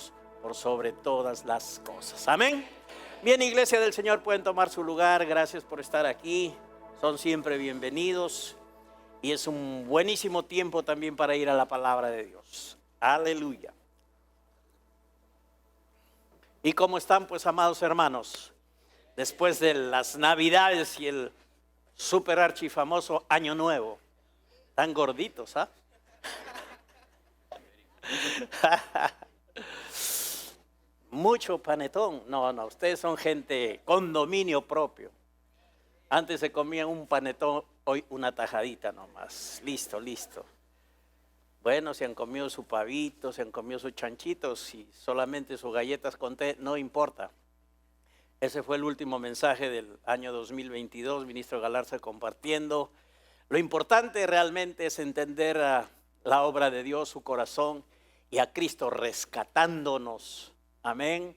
Dios por sobre todas las cosas. Amén. Bien, iglesia del Señor, pueden tomar su lugar. Gracias por estar aquí. Son siempre bienvenidos. Y es un buenísimo tiempo también para ir a la palabra de Dios. Aleluya. ¿Y cómo están, pues, amados hermanos? Después de las Navidades y el super archifamoso Año Nuevo. Tan gorditos, ¿ah? Mucho panetón. No, ustedes son gente con dominio propio. Antes se comían un panetón, hoy una tajadita nomás. Listo. Bueno, se han comido su pavito, se han comido sus chanchitos y solamente sus galletas con té, no importa. Ese fue el último mensaje del año 2022, ministro Galarza compartiendo. Lo importante realmente es entender la obra de Dios, su corazón, y a Cristo rescatándonos, amén,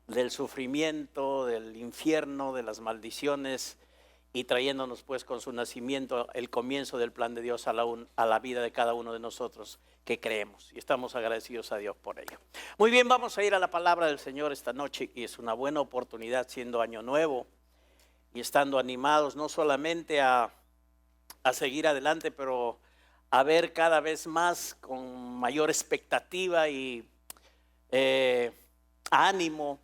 del sufrimiento, del infierno, de las maldiciones, y trayéndonos pues con su nacimiento el comienzo del plan de Dios a la vida de cada uno de nosotros que creemos. Y estamos agradecidos a Dios por ello. Muy bien, vamos a ir a la palabra del Señor esta noche, y es una buena oportunidad siendo año nuevo y estando animados no solamente a seguir adelante, pero a ver cada vez más con mayor expectativa y ánimo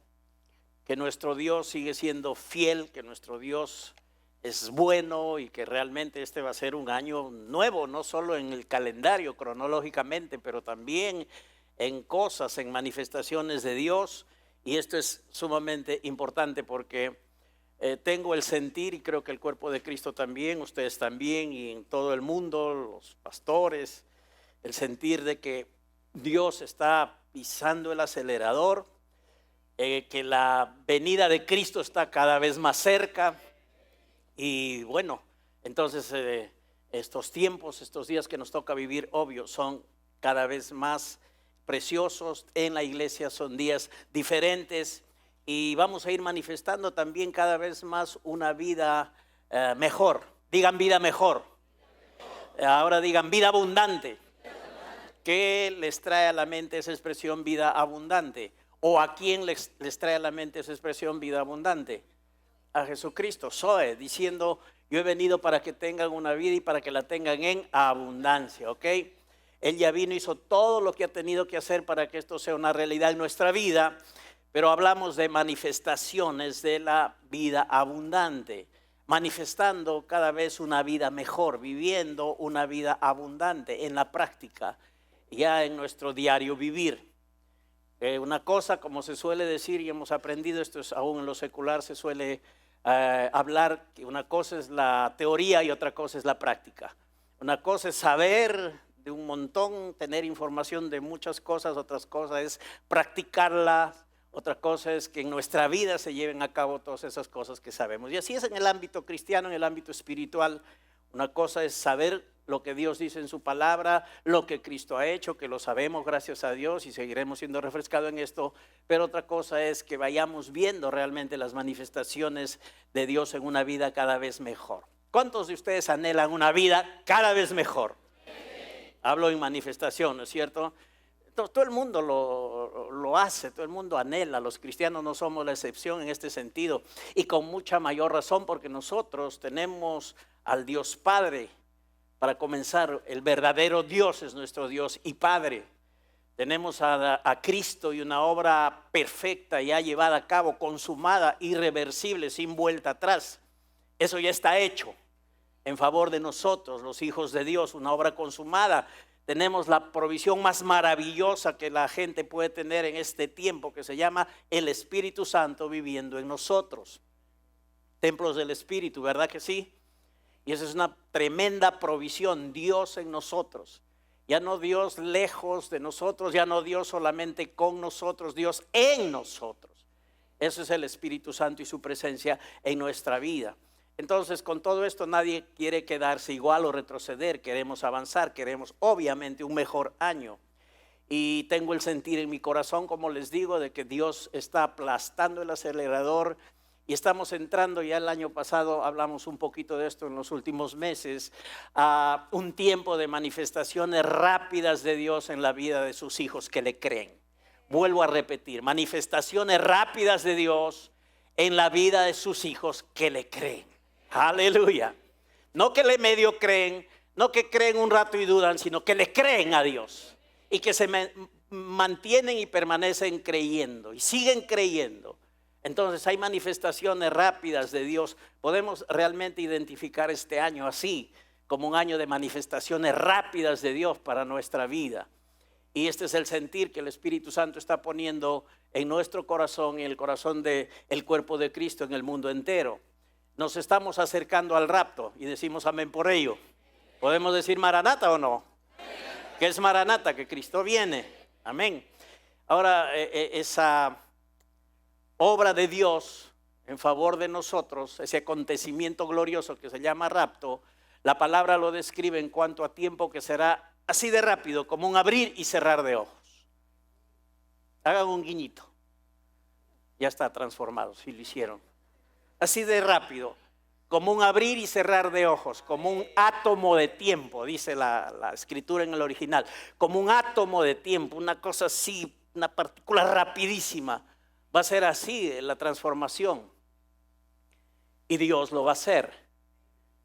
que nuestro Dios sigue siendo fiel, que nuestro Dios es bueno y que realmente este va a ser un año nuevo, no solo en el calendario cronológicamente, pero también en cosas, en manifestaciones de Dios. Y esto es sumamente importante porque tengo el sentir, y creo que el cuerpo de Cristo también, ustedes también, y en todo el mundo, los pastores, el sentir de que Dios está pisando el acelerador, que la venida de Cristo está cada vez más cerca. Y bueno, entonces estos tiempos, estos días que nos toca vivir, obvio, son cada vez más preciosos en la iglesia, son días diferentes y vamos a ir manifestando también cada vez más una vida mejor. Digan vida mejor. Ahora digan vida abundante. ¿Qué les trae a la mente esa expresión vida abundante? ¿O a quién les trae a la mente esa expresión vida abundante? A Jesucristo, Zoe, diciendo: yo he venido para que tengan una vida y para que la tengan en abundancia, ¿ok? Él ya vino, hizo todo lo que ha tenido que hacer para que esto sea una realidad en nuestra vida, pero hablamos de manifestaciones de la vida abundante, manifestando cada vez una vida mejor, viviendo una vida abundante en la práctica, ya en nuestro diario vivir. Una cosa, como se suele decir y hemos aprendido, esto es aún en lo secular, se suele hablar que una cosa es la teoría y otra cosa es la práctica. Una cosa es saber de un montón, tener información de muchas cosas, otras cosas es practicarla, otra cosa es que en nuestra vida se lleven a cabo todas esas cosas que sabemos. Y así es en el ámbito cristiano, en el ámbito espiritual. Una cosa es saber lo que Dios dice en su palabra, lo que Cristo ha hecho, que lo sabemos gracias a Dios y seguiremos siendo refrescados en esto, pero otra cosa es que vayamos viendo realmente las manifestaciones de Dios en una vida cada vez mejor. ¿Cuántos de ustedes anhelan una vida cada vez mejor? Hablo en manifestación, ¿no es cierto? Todo el mundo lo hace, todo el mundo anhela, los cristianos no somos la excepción en este sentido, y con mucha mayor razón porque nosotros tenemos al Dios Padre. Para comenzar, el verdadero Dios es nuestro Dios y Padre. Tenemos a Cristo y una obra perfecta ya llevada a cabo, consumada, irreversible, sin vuelta atrás. Eso ya está hecho en favor de nosotros, los hijos de Dios, una obra consumada. Tenemos la provisión más maravillosa que la gente puede tener en este tiempo, que se llama el Espíritu Santo viviendo en nosotros. Templos del Espíritu, ¿verdad que sí? Y esa es una tremenda provisión, Dios en nosotros. Ya no Dios lejos de nosotros, ya no Dios solamente con nosotros, Dios en nosotros. Eso es el Espíritu Santo y su presencia en nuestra vida. Entonces, con todo esto nadie quiere quedarse igual o retroceder, queremos avanzar, queremos obviamente un mejor año. Y tengo el sentir en mi corazón, como les digo, de que Dios está aplastando el acelerador. Y estamos entrando, ya el año pasado hablamos un poquito de esto en los últimos meses, a un tiempo de manifestaciones rápidas de Dios en la vida de sus hijos que le creen. Vuelvo a repetir, manifestaciones rápidas de Dios en la vida de sus hijos que le creen. Aleluya. No que le medio creen, no que creen un rato y dudan, sino que le creen a Dios. Y que se mantienen y permanecen creyendo y siguen creyendo. Entonces hay manifestaciones rápidas de Dios. Podemos realmente identificar este año así, como un año de manifestaciones rápidas de Dios para nuestra vida. Y este es el sentir que el Espíritu Santo está poniendo en nuestro corazón y en el corazón del cuerpo de Cristo en el mundo entero. Nos estamos acercando al rapto y decimos amén por ello. ¿Podemos decir Maranata o no? ¿Qué es Maranata? Que Cristo viene. Amén. Ahora, esa obra de Dios en favor de nosotros, ese acontecimiento glorioso que se llama rapto, la palabra lo describe en cuanto a tiempo que será así de rápido, como un abrir y cerrar de ojos. Hagan un guiñito. Ya está transformado, si lo hicieron. Así de rápido, como un abrir y cerrar de ojos, como un átomo de tiempo, dice la escritura en el original. Como un átomo de tiempo, una cosa así, una partícula rapidísima. Va a ser así la transformación. Y Dios lo va a hacer.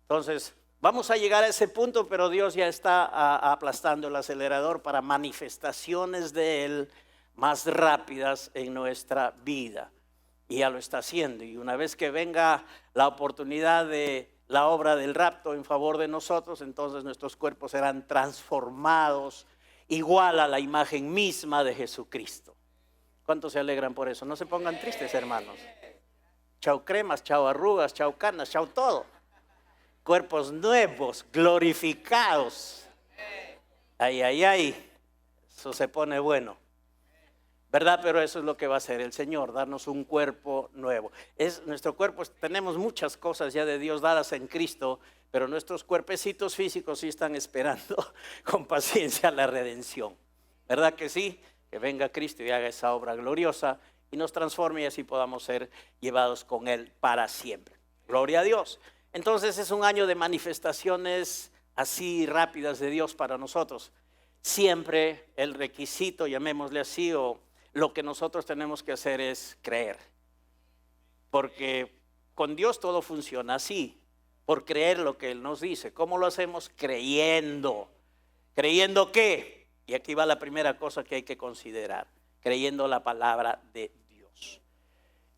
Entonces, vamos a llegar a ese punto, pero Dios ya está aplastando el acelerador para manifestaciones de Él más rápidas en nuestra vida. Y ya lo está haciendo. Y una vez que venga la oportunidad de la obra del rapto en favor de nosotros, entonces nuestros cuerpos serán transformados igual a la imagen misma de Jesucristo. ¿Cuántos se alegran por eso? No se pongan tristes, hermanos. Chao cremas, chao arrugas, chao canas, chao todo. Cuerpos nuevos, glorificados. Ay, ay, ay. Eso se pone bueno. ¿Verdad? Pero eso es lo que va a hacer el Señor, darnos un cuerpo nuevo. Nuestro cuerpo, tenemos muchas cosas ya de Dios dadas en Cristo, pero nuestros cuerpecitos físicos sí están esperando con paciencia la redención. ¿Verdad que sí? Que venga Cristo y haga esa obra gloriosa y nos transforme y así podamos ser llevados con Él para siempre. Gloria a Dios. Entonces es un año de manifestaciones así rápidas de Dios para nosotros. Siempre el requisito, llamémosle así, o lo que nosotros tenemos que hacer es creer. Porque con Dios todo funciona así, por creer lo que Él nos dice. ¿Cómo lo hacemos? Creyendo. ¿Creyendo qué? Y aquí va la primera cosa que hay que considerar. Creyendo la palabra de Dios.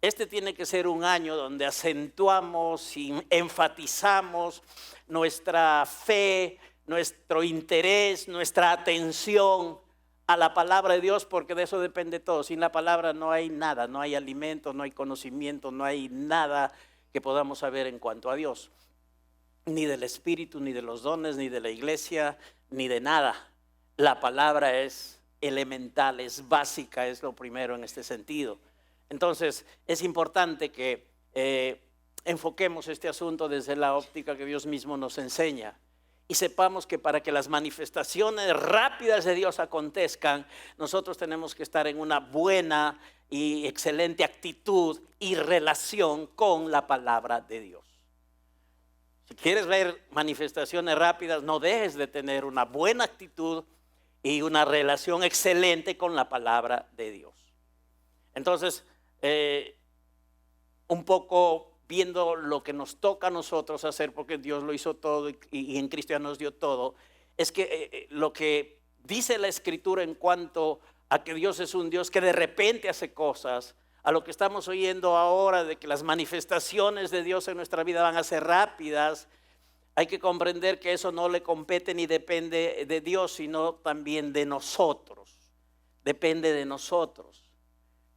Este tiene que ser un año donde acentuamos y enfatizamos nuestra fe, nuestro interés, nuestra atención a la palabra de Dios, porque de eso depende todo. Sin la palabra no hay nada, no hay alimento, no hay conocimiento, no hay nada que podamos saber en cuanto a Dios. Ni del Espíritu, ni de los dones, ni de la iglesia, ni de nada. La palabra es elemental, es básica, es lo primero en este sentido. Entonces es importante que enfoquemos este asunto desde la óptica que Dios mismo nos enseña. Y sepamos que para que las manifestaciones rápidas de Dios acontezcan, nosotros tenemos que estar en una buena y excelente actitud y relación con la palabra de Dios. Si quieres ver manifestaciones rápidas, no dejes de tener una buena actitud y una relación excelente con la palabra de Dios. Entonces, un poco viendo lo que nos toca a nosotros hacer, porque Dios lo hizo todo y en Cristo ya nos dio todo, es que lo que dice la Escritura en cuanto a que Dios es un Dios que de repente hace cosas, a lo que estamos oyendo ahora de que las manifestaciones de Dios en nuestra vida van a ser rápidas, hay que comprender que eso no le compete ni depende de Dios, sino también de nosotros. Depende de nosotros.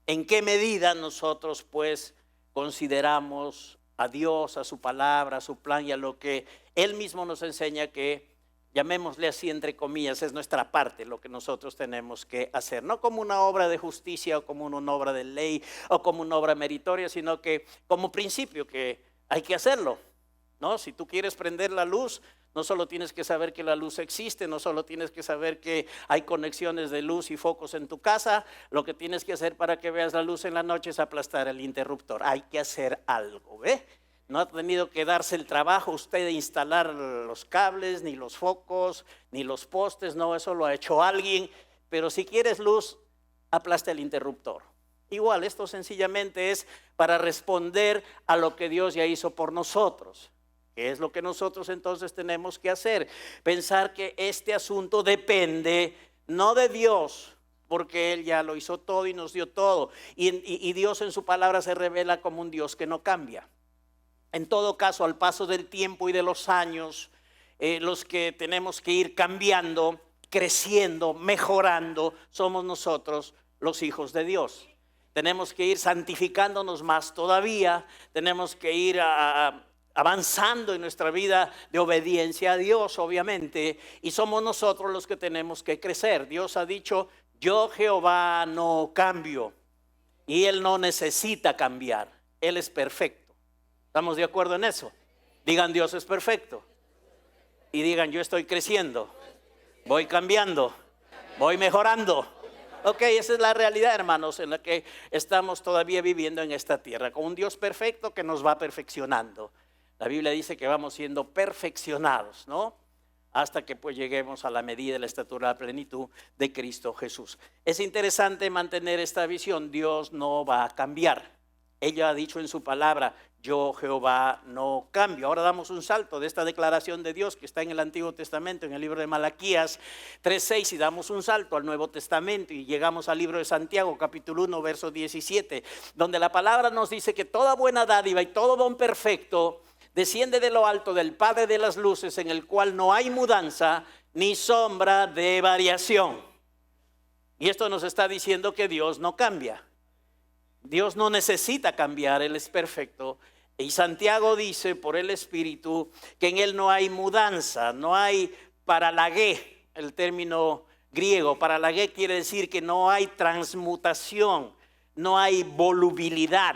¿En qué medida nosotros pues consideramos a Dios, a su palabra, a su plan y a lo que Él mismo nos enseña que, llamémosle así entre comillas, es nuestra parte, lo que nosotros tenemos que hacer? No como una obra de justicia o como una obra de ley o como una obra meritoria, sino que como principio que hay que hacerlo, ¿no? Si tú quieres prender la luz, no solo tienes que saber que la luz existe, no solo tienes que saber que hay conexiones de luz y focos en tu casa, lo que tienes que hacer para que veas la luz en la noche es aplastar el interruptor. Hay que hacer algo, ¿ve? No ha tenido que darse el trabajo usted de instalar los cables, ni los focos, ni los postes, no, eso lo ha hecho alguien. Pero si quieres luz, aplasta el interruptor. Igual, esto sencillamente es para responder a lo que Dios ya hizo por nosotros. ¿Qué es lo que nosotros entonces tenemos que hacer? Pensar que este asunto depende no de Dios, porque Él ya lo hizo todo y nos dio todo. Y Dios en su palabra se revela como un Dios que no cambia. En todo caso, al paso del tiempo y de los años, los que tenemos que ir cambiando, creciendo, mejorando, somos nosotros los hijos de Dios. Tenemos que ir santificándonos más todavía, tenemos que ir avanzando en nuestra vida de obediencia a Dios, obviamente, y somos nosotros los que tenemos que crecer. Dios ha dicho, yo Jehová no cambio, y Él no necesita cambiar, Él es perfecto. ¿Estamos de acuerdo en eso? Digan, Dios es perfecto. Y digan, yo estoy creciendo, voy cambiando, voy mejorando. Ok, esa es la realidad, hermanos, en la que estamos todavía viviendo en esta tierra, con un Dios perfecto que nos va perfeccionando. La Biblia dice que vamos siendo perfeccionados, ¿no? Hasta que pues lleguemos a la medida de la estatura de la plenitud de Cristo Jesús. Es interesante mantener esta visión. Dios no va a cambiar. Ella ha dicho en su palabra, yo Jehová no cambio. Ahora damos un salto de esta declaración de Dios que está en el Antiguo Testamento, en el libro de Malaquías 3:6, y damos un salto al Nuevo Testamento y llegamos al libro de Santiago, capítulo 1, verso 17, donde la palabra nos dice que toda buena dádiva y todo don perfecto desciende de lo alto del Padre de las luces, en el cual no hay mudanza ni sombra de variación. Y esto nos está diciendo que Dios no cambia. Dios no necesita cambiar, Él es perfecto. Y Santiago dice por el Espíritu que en Él no hay mudanza, no hay paralagé, el término griego. Paralagé quiere decir que no hay transmutación, no hay volubilidad.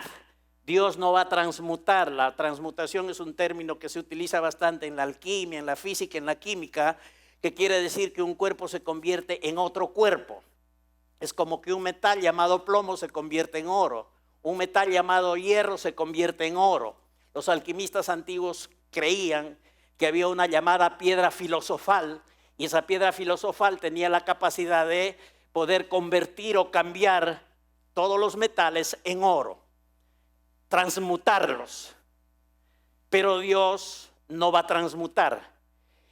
Dios no va a transmutar. La transmutación es un término que se utiliza bastante en la alquimia, en la física, en la química, que quiere decir que un cuerpo se convierte en otro cuerpo. Es como que un metal llamado plomo se convierte en oro, un metal llamado hierro se convierte en oro. Los alquimistas antiguos creían que había una llamada piedra filosofal, y esa piedra filosofal tenía la capacidad de poder convertir o cambiar todos los metales en oro, transmutarlos. Pero Dios no va a transmutar.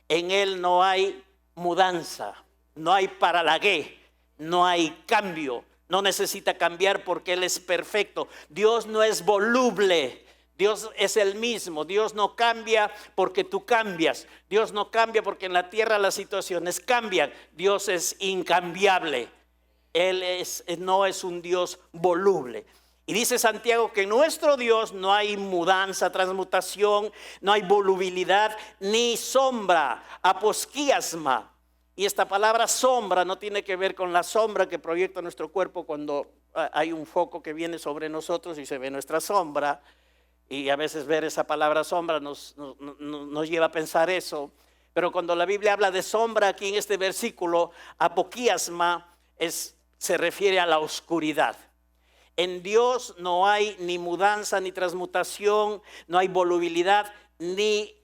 En Él no hay mudanza, no hay paralagé, no hay cambio, no necesita cambiar porque Él es perfecto. Dios no es voluble, Dios es el mismo. Dios no cambia porque tú cambias. Dios no cambia porque en la tierra las situaciones cambian. Dios es incambiable. Él no es un Dios voluble. Y dice Santiago que en nuestro Dios no hay mudanza, transmutación, no hay volubilidad ni sombra, aposquiasma. Y esta palabra sombra no tiene que ver con la sombra que proyecta nuestro cuerpo cuando hay un foco que viene sobre nosotros y se ve nuestra sombra. Y a veces ver esa palabra sombra nos lleva a pensar eso. Pero cuando la Biblia habla de sombra aquí en este versículo, apoquiasma se refiere a la oscuridad. En Dios no hay ni mudanza ni transmutación, no hay volubilidad ni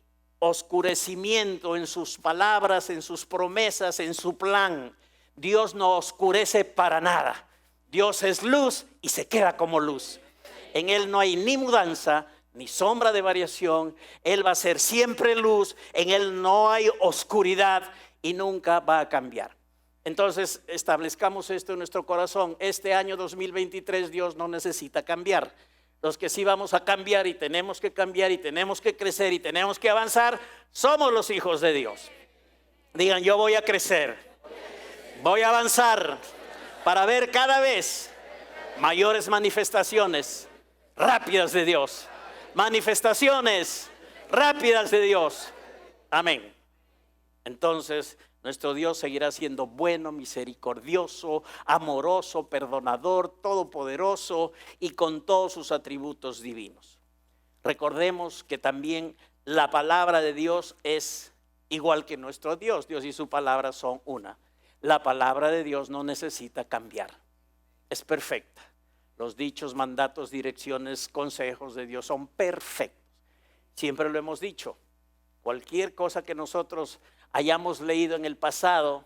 oscurecimiento en sus palabras, en sus promesas, en su plan. Dios no oscurece para nada. Dios es luz y se queda como luz. En Él no hay ni mudanza ni sombra de variación. Él va a ser siempre luz. En Él no hay oscuridad y nunca va a cambiar. Entonces establezcamos esto en nuestro corazón. Este año 2023 Dios no necesita cambiar. Los que sí vamos a cambiar y tenemos que cambiar y tenemos que crecer y tenemos que avanzar, somos los hijos de Dios. Digan, yo voy a crecer, voy a avanzar para ver cada vez mayores manifestaciones rápidas de Dios. Manifestaciones rápidas de Dios. Amén. Entonces, nuestro Dios seguirá siendo bueno, misericordioso, amoroso, perdonador, todopoderoso y con todos sus atributos divinos. Recordemos que también la palabra de Dios es igual que nuestro Dios. Dios y su palabra son una. La palabra de Dios no necesita cambiar. Es perfecta. Los dichos, mandatos, direcciones, consejos de Dios son perfectos. Siempre lo hemos dicho. Cualquier cosa que nosotros hayamos leído en el pasado,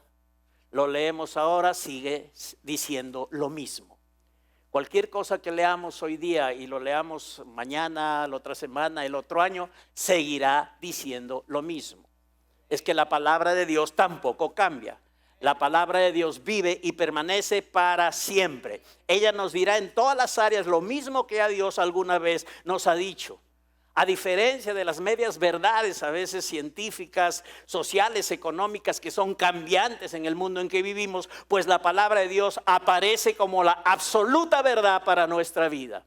lo leemos ahora, sigue diciendo lo mismo. Cualquier cosa que leamos hoy día y lo leamos mañana, la otra semana, el otro año, seguirá diciendo lo mismo. Es que la palabra de Dios tampoco cambia. La palabra de Dios vive y permanece para siempre. Ella nos dirá en todas las áreas lo mismo que a Dios alguna vez nos ha dicho. A diferencia de las medias verdades, a veces científicas, sociales, económicas, que son cambiantes en el mundo en que vivimos, pues la palabra de Dios aparece como la absoluta verdad para nuestra vida.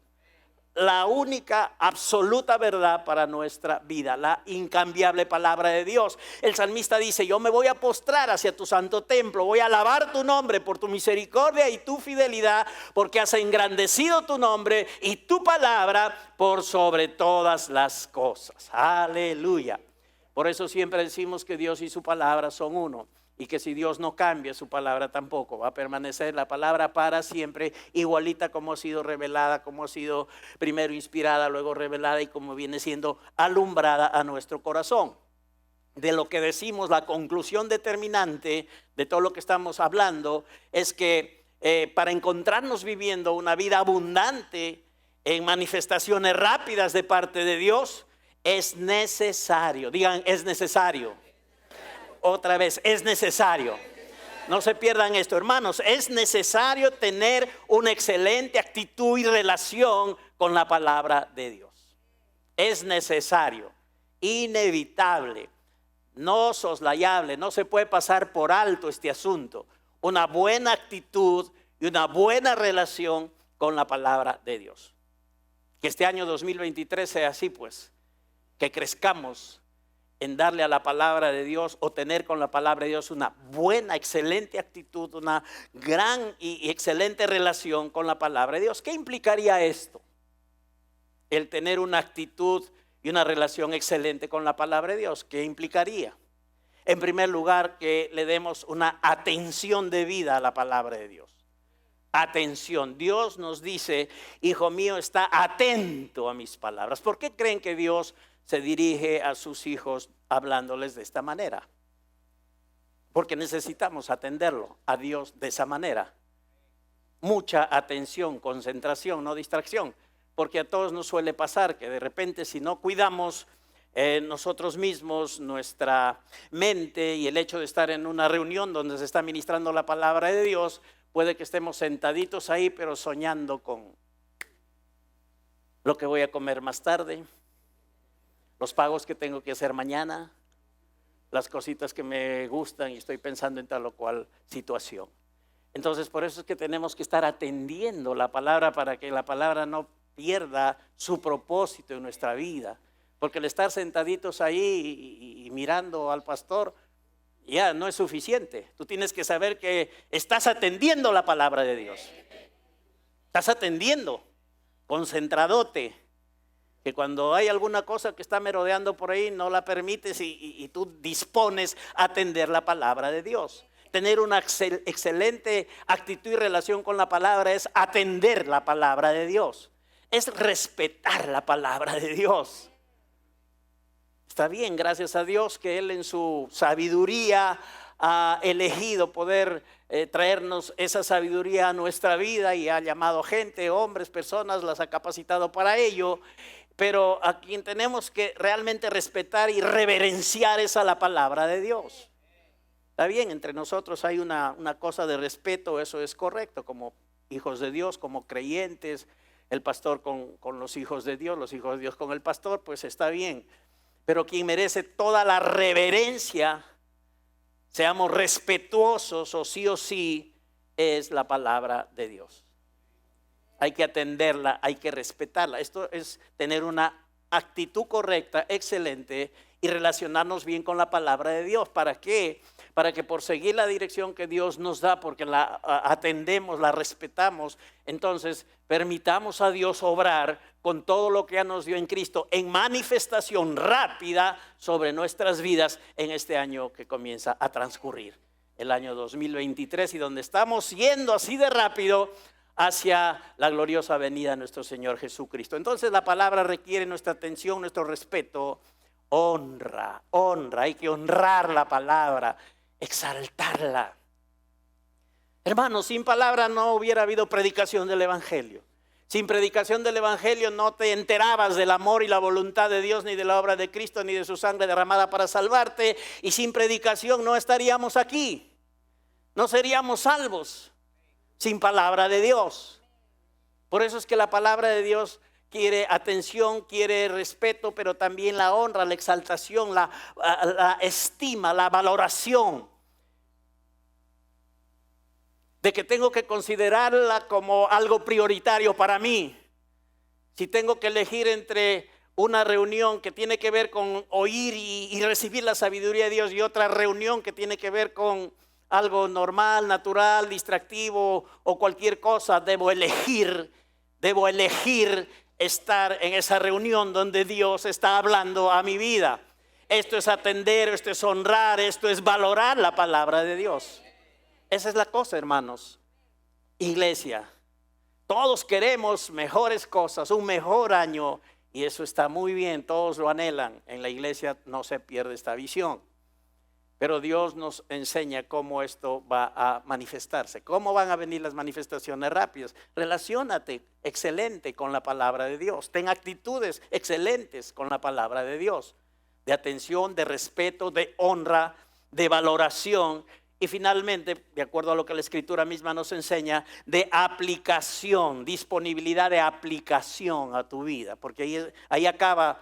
La única absoluta verdad para nuestra vida, la incambiable palabra de Dios. El salmista dice: yo me voy a postrar hacia tu santo templo, voy a alabar tu nombre por tu misericordia y tu fidelidad, porque has engrandecido tu nombre y tu palabra por sobre todas las cosas. Aleluya. Por eso siempre decimos que Dios y su palabra son uno. Y que si Dios no cambia, su palabra tampoco va a permanecer la palabra para siempre, igualita como ha sido revelada, como ha sido primero inspirada, luego revelada y como viene siendo alumbrada a nuestro corazón. De lo que decimos, la conclusión determinante de todo lo que estamos hablando es que para encontrarnos viviendo una vida abundante en manifestaciones rápidas de parte de Dios, es necesario, digan, es necesario. Otra vez, es necesario. No se pierdan esto, hermanos. Es necesario tener una excelente actitud y relación con la palabra de Dios. Es necesario, inevitable, no soslayable, no se puede pasar por alto este asunto. Una buena actitud y una buena relación con la palabra de Dios. Que este año 2023 sea así, pues, que crezcamos en darle a la palabra de Dios o tener con la palabra de Dios una buena, excelente actitud, una gran y excelente relación con la palabra de Dios. ¿Qué implicaría esto? El tener una actitud y una relación excelente con la palabra de Dios. ¿Qué implicaría? En primer lugar, que le demos una atención debida a la palabra de Dios. Atención. Dios nos dice: hijo mío, está atento a mis palabras. ¿Por qué creen que Dios se dirige a sus hijos hablándoles de esta manera? Porque necesitamos atenderlo a Dios de esa manera. Mucha atención, concentración, no distracción. Porque a todos nos suele pasar que de repente, si no cuidamos nosotros mismos, nuestra mente y el hecho de estar en una reunión donde se está ministrando la palabra de Dios, puede que estemos sentaditos ahí, pero soñando con lo que voy a comer más tarde, los pagos que tengo que hacer mañana, las cositas que me gustan y estoy pensando en tal o cual situación. Entonces, por eso es que tenemos que estar atendiendo la palabra para que la palabra no pierda su propósito en nuestra vida. Porque el estar sentaditos ahí y mirando al pastor ya no es suficiente. Tú tienes que saber que estás atendiendo la palabra de Dios. Estás atendiendo, concentradote. Que cuando hay alguna cosa que está merodeando por ahí, no la permites y tú dispones a atender la palabra de Dios. Tener una excelente actitud y relación con la palabra es atender la palabra de Dios. Es respetar la palabra de Dios. Está bien, gracias a Dios que Él en su sabiduría ha elegido poder traernos esa sabiduría a nuestra vida y ha llamado gente, hombres, personas, las ha capacitado para ello. Pero a quien tenemos que realmente respetar y reverenciar es a la palabra de Dios. Está bien, entre nosotros hay una cosa de respeto, eso es correcto, como hijos de Dios, como creyentes, el pastor con los hijos de Dios con el pastor, pues está bien. Pero quien merece toda la reverencia, seamos respetuosos o sí, es la palabra de Dios. Hay que atenderla, hay que respetarla. Esto es tener una actitud correcta, excelente y relacionarnos bien con la palabra de Dios. ¿Para qué? Para que por seguir la dirección que Dios nos da, porque la atendemos, la respetamos, entonces permitamos a Dios obrar con todo lo que ya nos dio en Cristo en manifestación rápida sobre nuestras vidas en este año que comienza a transcurrir, el año 2023, y donde estamos yendo así de rápido hacia la gloriosa venida de nuestro Señor Jesucristo. Entonces la palabra requiere nuestra atención, nuestro respeto, honra, hay que honrar la palabra, exaltarla. Hermanos, sin palabra no hubiera habido predicación del Evangelio. Sin predicación del Evangelio no te enterabas del amor y la voluntad de Dios, ni de la obra de Cristo, ni de su sangre derramada para salvarte. Y sin predicación no estaríamos aquí. No seríamos salvos sin palabra de Dios. Por eso es que la palabra de Dios quiere atención, quiere respeto, pero también la honra, la exaltación, la estima, la valoración. De que tengo que considerarla como algo prioritario para mí. Si tengo que elegir entre una reunión que tiene que ver con oír y recibir la sabiduría de Dios y otra reunión que tiene que ver con algo normal, natural, distractivo o cualquier cosa, debo elegir estar en esa reunión donde Dios está hablando a mi vida. Esto es atender, esto es honrar, esto es valorar la palabra de Dios. Esa es la cosa, hermanos. Iglesia, todos queremos mejores cosas, un mejor año, y eso está muy bien, todos lo anhelan. En la iglesia no se pierde esta visión, pero Dios nos enseña cómo esto va a manifestarse, cómo van a venir las manifestaciones rápidas. Relaciónate excelente con la palabra de Dios, ten actitudes excelentes con la palabra de Dios, de atención, de respeto, de honra, de valoración. Y finalmente, de acuerdo a lo que la Escritura misma nos enseña, de aplicación, disponibilidad de aplicación a tu vida. Porque ahí acaba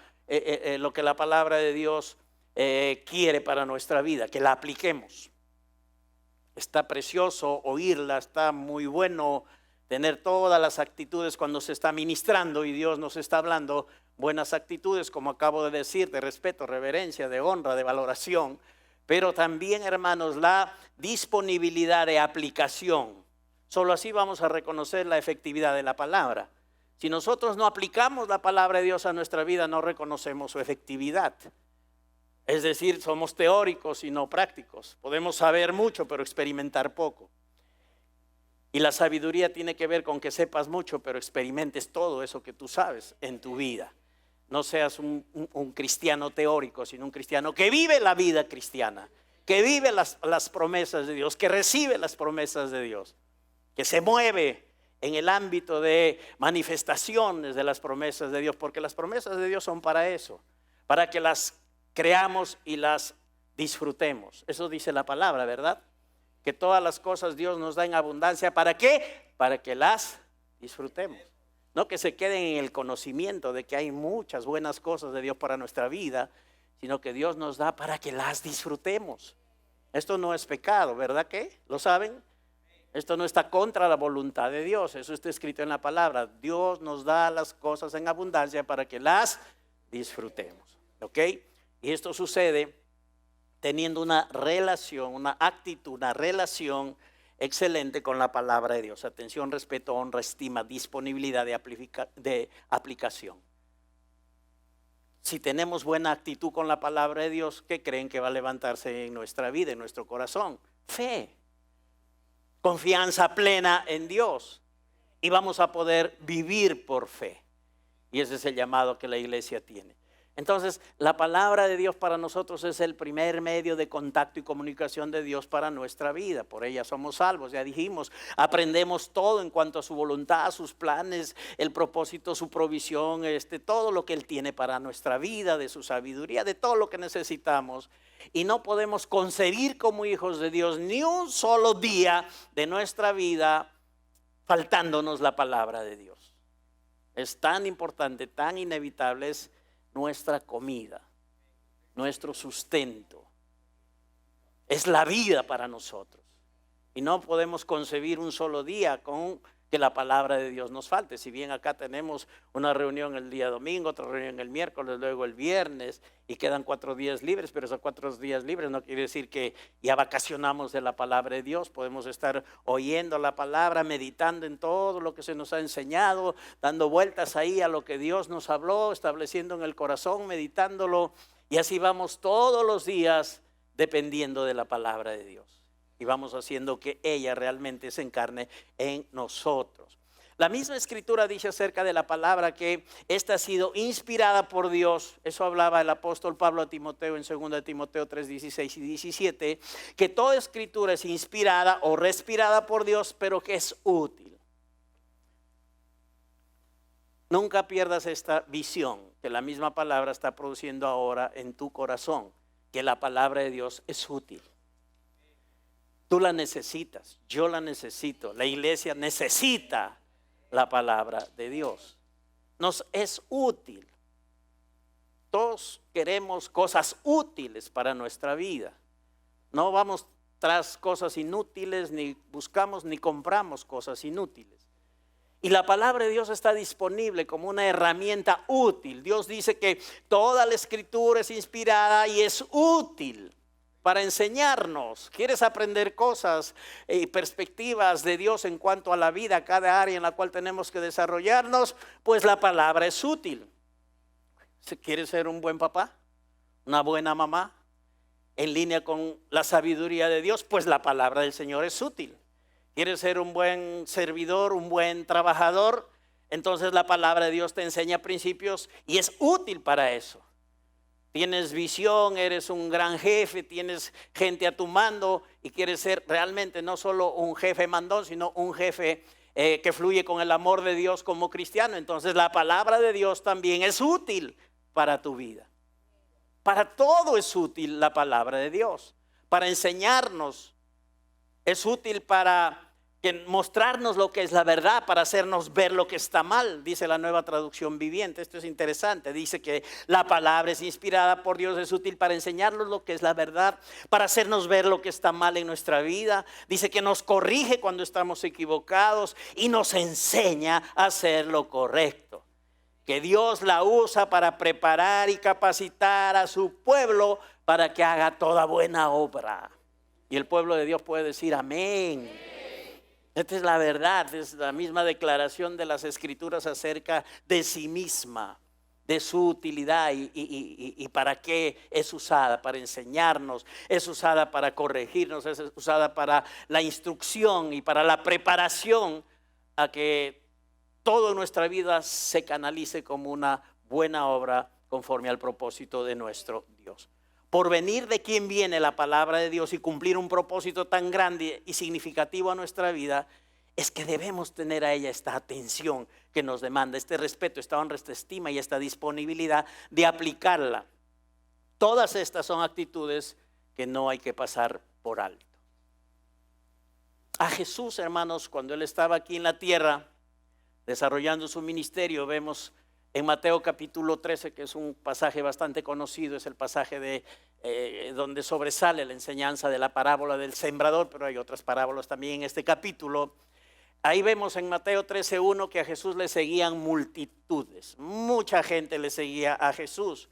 lo que la palabra de Dios quiere para nuestra vida, que la apliquemos. Está precioso oírla, está muy bueno tener todas las actitudes cuando se está ministrando y Dios nos está hablando. Buenas actitudes, como acabo de decir, de respeto, reverencia, de honra, de valoración. Pero también, hermanos, la disponibilidad de aplicación. Solo así vamos a reconocer la efectividad de la palabra. Si nosotros no aplicamos la palabra de Dios a nuestra vida, no reconocemos su efectividad. Es decir, somos teóricos y no prácticos. Podemos saber mucho, pero experimentar poco. Y la sabiduría tiene que ver con que sepas mucho, pero experimentes todo eso que tú sabes en tu vida. No seas un cristiano teórico, sino un cristiano que vive la vida cristiana, que vive las promesas de Dios, que recibe las promesas de Dios, que se mueve en el ámbito de manifestaciones de las promesas de Dios, porque las promesas de Dios son para eso, para que las creamos y las disfrutemos. Eso dice la palabra, ¿verdad? Que todas las cosas Dios nos da en abundancia. ¿Para qué? Para que las disfrutemos. No que se queden en el conocimiento de que hay muchas buenas cosas de Dios para nuestra vida, sino que Dios nos da para que las disfrutemos. Esto no es pecado, ¿verdad que? ¿Lo saben? Esto no está contra la voluntad de Dios. Eso está escrito en la palabra. Dios nos da las cosas en abundancia para que las disfrutemos. ¿Ok? Y esto sucede teniendo una relación, una actitud, una relación excelente con la palabra de Dios. Atención, respeto, honra, estima, disponibilidad de aplicación. Si tenemos buena actitud con la palabra de Dios, ¿qué creen que va a levantarse en nuestra vida, en nuestro corazón? Fe, confianza plena en Dios, y vamos a poder vivir por fe. Y ese es el llamado que la iglesia tiene. Entonces, la palabra de Dios para nosotros es el primer medio de contacto y comunicación de Dios para nuestra vida. Por ella somos salvos, ya dijimos. Aprendemos todo en cuanto a su voluntad, sus planes, el propósito, su provisión, todo lo que Él tiene para nuestra vida, de su sabiduría, de todo lo que necesitamos. Y no podemos concebir como hijos de Dios ni un solo día de nuestra vida faltándonos la palabra de Dios. Es tan importante, tan inevitable, es nuestra comida, nuestro sustento, es la vida para nosotros. Y no podemos concebir un solo día con que la palabra de Dios nos falte. Si bien acá tenemos una reunión el día domingo, otra reunión el miércoles, luego el viernes, y quedan 4 días libres, pero esos 4 días libres no quiere decir que ya vacacionamos de la palabra de Dios. Podemos estar oyendo la palabra, meditando en todo lo que se nos ha enseñado, dando vueltas ahí a lo que Dios nos habló, estableciendo en el corazón, meditándolo, y así vamos todos los días dependiendo de la palabra de Dios. Y vamos haciendo que ella realmente se encarne en nosotros. La misma escritura dice acerca de la palabra que esta ha sido inspirada por Dios. Eso hablaba el apóstol Pablo a Timoteo en 2 Timoteo 3, 16 y 17, que toda escritura es inspirada o respirada por Dios, pero que es útil. Nunca pierdas esta visión que la misma palabra está produciendo ahora en tu corazón, que la palabra de Dios es útil. Tú la necesitas, yo la necesito, la iglesia necesita la palabra de Dios. Nos es útil. Todos queremos cosas útiles para nuestra vida. No vamos tras cosas inútiles, ni buscamos ni compramos cosas inútiles. Y la palabra de Dios está disponible como una herramienta útil. Dios dice que toda la escritura es inspirada y es útil para enseñarnos. ¿Quieres aprender cosas y perspectivas de Dios en cuanto a la vida, cada área en la cual tenemos que desarrollarnos? Pues la palabra es útil. ¿Quieres ser un buen papá? ¿Una buena mamá? En línea con la sabiduría de Dios, pues la palabra del Señor es útil. ¿Quieres ser un buen servidor, un buen trabajador? Entonces la palabra de Dios te enseña principios y es útil para eso. Tienes visión, eres un gran jefe, tienes gente a tu mando y quieres ser realmente no solo un jefe mandón, sino un jefe que fluye con el amor de Dios como cristiano. Entonces la palabra de Dios también es útil para tu vida. Para todo es útil la palabra de Dios. Para enseñarnos, es útil para mostrarnos lo que es la verdad, para hacernos ver lo que está mal, dice la Nueva Traducción Viviente. Esto es interesante, dice que la palabra es inspirada por Dios, es útil para enseñarnos lo que es la verdad, para hacernos ver lo que está mal en nuestra vida. Dice que nos corrige cuando estamos equivocados y nos enseña a hacer lo correcto. Que Dios la usa para preparar y capacitar a su pueblo para que haga toda buena obra. Y el pueblo de Dios puede decir amén. Esta es la verdad, es la misma declaración de las escrituras acerca de sí misma, de su utilidad y para qué es usada, para enseñarnos, es usada para corregirnos, es usada para la instrucción y para la preparación a que toda nuestra vida se canalice como una buena obra conforme al propósito de nuestro Dios. Por venir de quien viene la palabra de Dios y cumplir un propósito tan grande y significativo a nuestra vida, es que debemos tener a ella esta atención que nos demanda, este respeto, esta honra, esta estima y esta disponibilidad de aplicarla. Todas estas son actitudes que no hay que pasar por alto. A Jesús, hermanos, cuando Él estaba aquí en la tierra, desarrollando su ministerio, vemos en Mateo capítulo 13, que es un pasaje bastante conocido, es el pasaje donde sobresale la enseñanza de la parábola del sembrador, pero hay otras parábolas también en este capítulo. Ahí vemos en Mateo 13:1 que a Jesús le seguían multitudes, mucha gente le seguía a Jesús.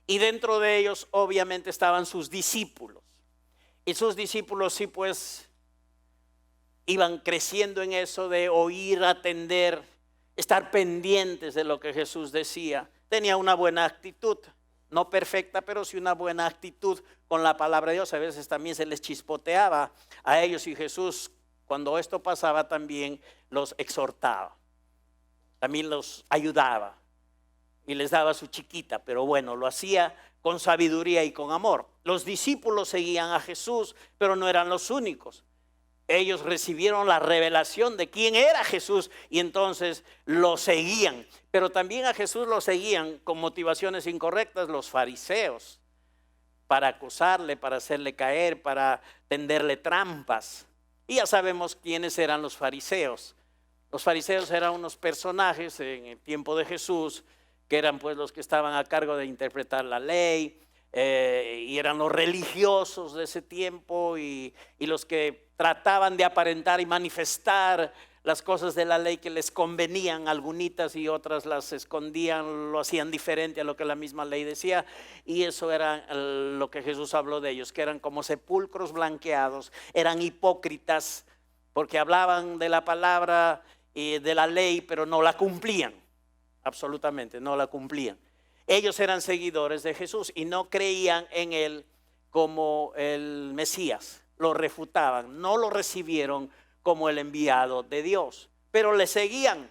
Y dentro de ellos obviamente estaban sus discípulos. Y sus discípulos sí pues iban creciendo en eso de oír, atender, estar pendientes de lo que Jesús decía. Tenía una buena actitud, no perfecta, pero sí una buena actitud con la palabra de Dios. A veces también se les chispoteaba a ellos y Jesús, cuando esto pasaba, también los exhortaba, también los ayudaba y les daba su chiquita, pero bueno, lo hacía con sabiduría y con amor. Los discípulos seguían a Jesús, pero no eran los únicos. Ellos recibieron la revelación de quién era Jesús y entonces lo seguían. Pero también a Jesús lo seguían con motivaciones incorrectas los fariseos, para acusarle, para hacerle caer, para tenderle trampas. Y ya sabemos quiénes eran los fariseos. Los fariseos eran unos personajes en el tiempo de Jesús, que eran pues los que estaban a cargo de interpretar la ley, y eran los religiosos de ese tiempo y los que trataban de aparentar y manifestar las cosas de la ley que les convenían, algunitas, y otras las escondían, lo hacían diferente a lo que la misma ley decía. Y eso era lo que Jesús habló de ellos, que eran como sepulcros blanqueados, eran hipócritas porque hablaban de la palabra y de la ley, pero no la cumplían, absolutamente no la cumplían. Ellos eran seguidores de Jesús y no creían en Él como el Mesías. Lo refutaban, no lo recibieron como el enviado de Dios. pero le seguían.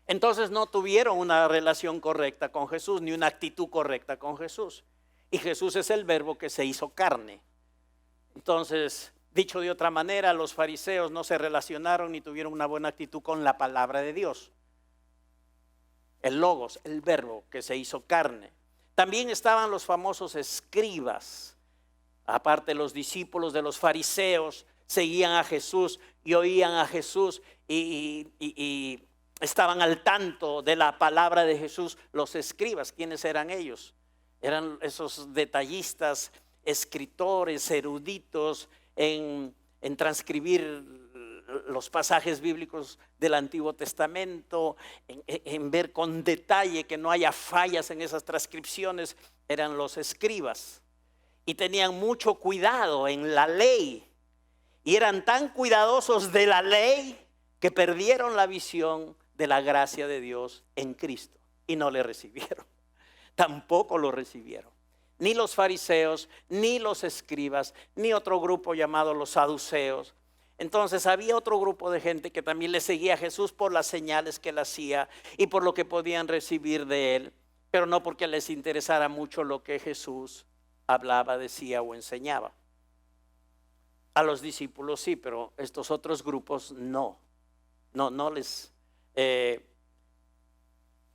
Entonces no tuvieron una relación correcta con Jesús, ni una actitud correcta con Jesús. Y Jesús es el verbo que se hizo carne. Entonces, dicho de otra manera, los fariseos no se relacionaron ni tuvieron una buena actitud con la palabra de Dios. El logos, el verbo que se hizo carne. También estaban los famosos escribas. Aparte, los discípulos de los fariseos seguían a Jesús y oían a Jesús y estaban al tanto de la palabra de Jesús. Los escribas, ¿quiénes eran ellos? Eran esos detallistas, escritores, eruditos en transcribir los pasajes bíblicos del Antiguo Testamento, en ver con detalle que no haya fallas en esas transcripciones. Eran los escribas y tenían mucho cuidado en la ley y eran tan cuidadosos de la ley que perdieron la visión de la gracia de Dios en Cristo y no le recibieron. Tampoco lo recibieron. Ni los fariseos, ni los escribas, ni otro grupo llamado los saduceos. Entonces había otro grupo de gente que también le seguía a Jesús por las señales que él hacía y por lo que podían recibir de él, pero no porque les interesara mucho lo que Jesús hablaba, decía o enseñaba. A los discípulos sí, pero estos otros grupos no les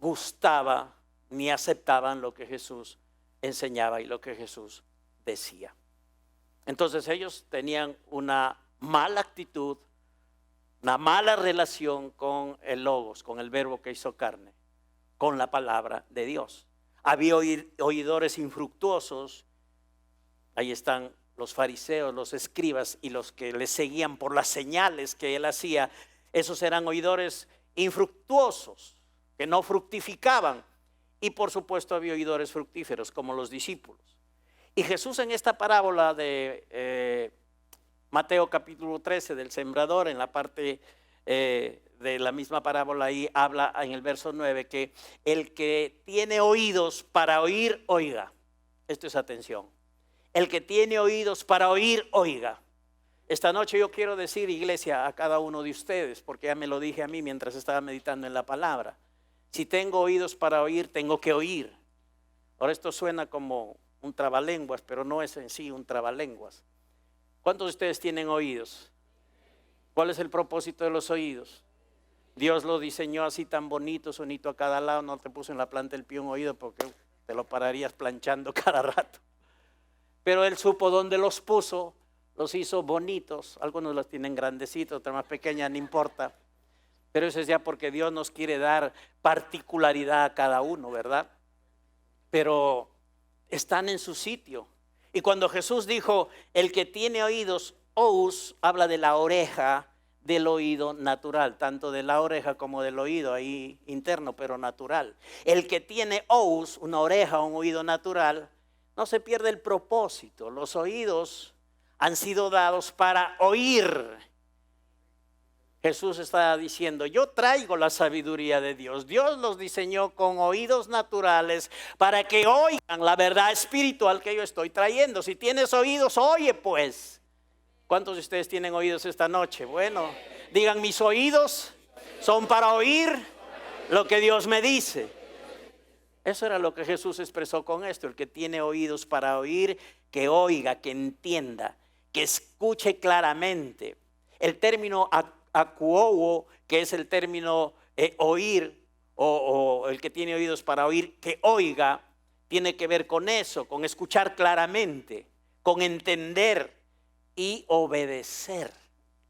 gustaba ni aceptaban lo que Jesús enseñaba y lo que Jesús decía. Entonces ellos tenían una mala actitud, una mala relación con el logos, con el verbo que hizo carne, con la palabra de Dios. Había oidores infructuosos. Ahí están los fariseos, los escribas y los que le seguían por las señales que él hacía. Esos eran oidores infructuosos, que no fructificaban. Y por supuesto había oidores fructíferos como los discípulos. Y Jesús en esta parábola de Mateo capítulo 13 del sembrador, en la parte de la misma parábola, ahí habla en el verso 9 que el que tiene oídos para oír, oiga. Esto es atención. El que tiene oídos para oír, oiga. Esta noche yo quiero decir, iglesia, a cada uno de ustedes, porque ya me lo dije a mí mientras estaba meditando en la palabra. Si tengo oídos para oír, tengo que oír. Ahora esto suena como un trabalenguas, pero no es en sí un trabalenguas. ¿Cuántos de ustedes tienen oídos? ¿Cuál es el propósito de los oídos? Dios lo diseñó así tan bonito, sonito a cada lado. No te puso en la planta del pie un oído porque te lo pararías planchando cada rato. Pero Él supo dónde los puso, los hizo bonitos. Algunos los tienen grandecitos, otros más pequeñas, no importa. Pero eso es ya porque Dios nos quiere dar particularidad a cada uno, ¿verdad? Pero están en su sitio. Y cuando Jesús dijo, el que tiene oídos, ous, habla de la oreja, del oído natural, tanto de la oreja como del oído ahí interno, pero natural. El que tiene ous, una oreja, un oído natural, no se pierde el propósito. Los oídos han sido dados para oír. Jesús está diciendo, yo traigo la sabiduría de Dios. Dios los diseñó con oídos naturales para que oigan la verdad espiritual que yo estoy trayendo. Si tienes oídos, oye pues. ¿Cuántos de ustedes tienen oídos esta noche? Bueno, digan, mis oídos son para oír lo que Dios me dice. Eso era lo que Jesús expresó con esto. El que tiene oídos para oír, que oiga, que entienda, que escuche claramente. El término acuowo, que es el término oír, o el que tiene oídos para oír, que oiga, tiene que ver con eso, con escuchar claramente, con entender y obedecer.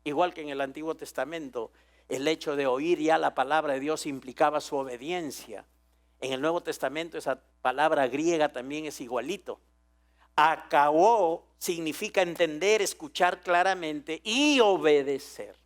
Igual que en el Antiguo Testamento, el hecho de oír ya la palabra de Dios implicaba su obediencia. En el Nuevo Testamento esa palabra griega también es igualito. Akao significa entender, escuchar claramente y obedecer.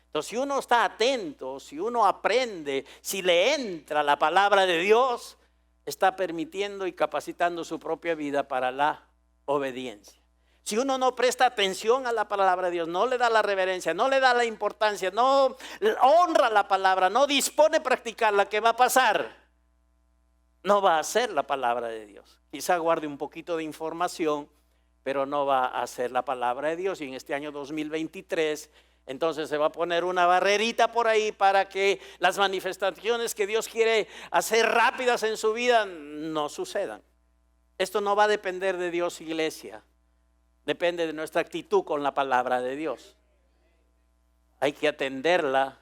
Entonces, si uno está atento, si uno aprende, si le entra la palabra de Dios, está permitiendo y capacitando su propia vida para la obediencia. Si uno no presta atención a la palabra de Dios, no le da la reverencia, no le da la importancia, no honra la palabra, no dispone a practicarla, ¿qué va a pasar? No va a hacer la palabra de Dios. Quizá guarde un poquito de información, pero no va a hacer la palabra de Dios. Y en este año 2023 Entonces se va a poner una barrerita por ahí para que las manifestaciones que Dios quiere hacer rápidas en su vida no sucedan. Esto no va a depender de Dios, iglesia. Depende de nuestra actitud con la palabra de Dios. Hay que atenderla,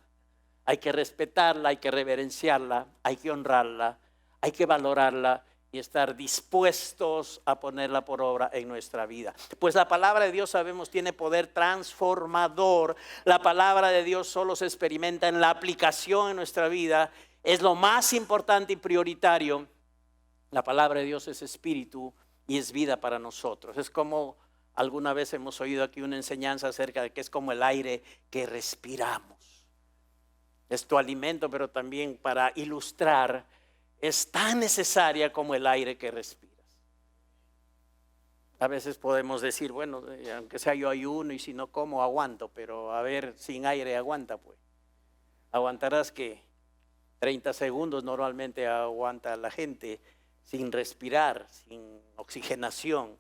hay que respetarla, hay que reverenciarla, hay que honrarla, hay que valorarla y estar dispuestos a ponerla por obra en nuestra vida. Pues la palabra de Dios, sabemos, tiene poder transformador. La palabra de Dios solo se experimenta en la aplicación en nuestra vida. Es lo más importante y prioritario. La palabra de Dios es espíritu y es vida para nosotros. Es como alguna vez hemos oído aquí una enseñanza acerca de que es como el aire que respiramos. Es tu alimento, pero también para ilustrar, es tan necesaria como el aire que respiras. A veces podemos decir, bueno, aunque sea yo ayuno y si no como aguanto, pero a ver, sin aire aguanta pues. Aguantarás que 30 segundos normalmente aguanta la gente sin respirar, sin oxigenación.